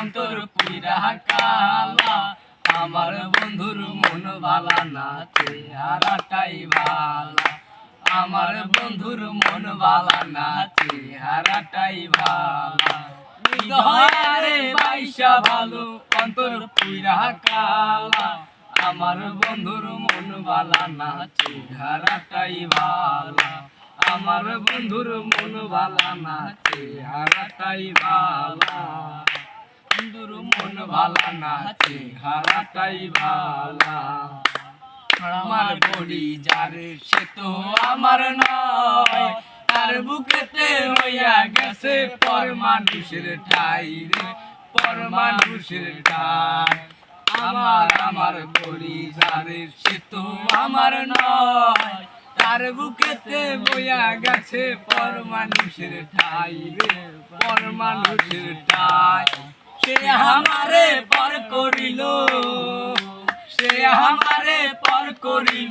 অন্তর পুইরা কালা। আমার বন্ধুর মন ভালা না, চেহারাটাই ভালা। আমার বন্ধুর মন ভালা না, চেহারাটাই ভালা। হৃদয়ে বাইসা ভালো, অন্তর পুইরা কালা। আমার বন্ধুর মন ভালা না, চেহারাটাই ভালা। আমার বন্ধুর মন ভালা না, চেহারাটাই ভালা। বন্ধুর মন ভালা না, চেহারাটাই ভালা। আমার বড়ি যারে সে তো আমার নয়, তার বুকেতে হইয়া গেছে পর মানুষের ঠাই রে, পর মানুষের ঠাই। আমার বড়ি যারে সে তো আমার নয়, তার বুকেতে বইয়া গেছে পর মানুষের ঠাই রে, পর মানুষের ঠাই। সে আমারে পর করিল, সে আমারে পর করিল।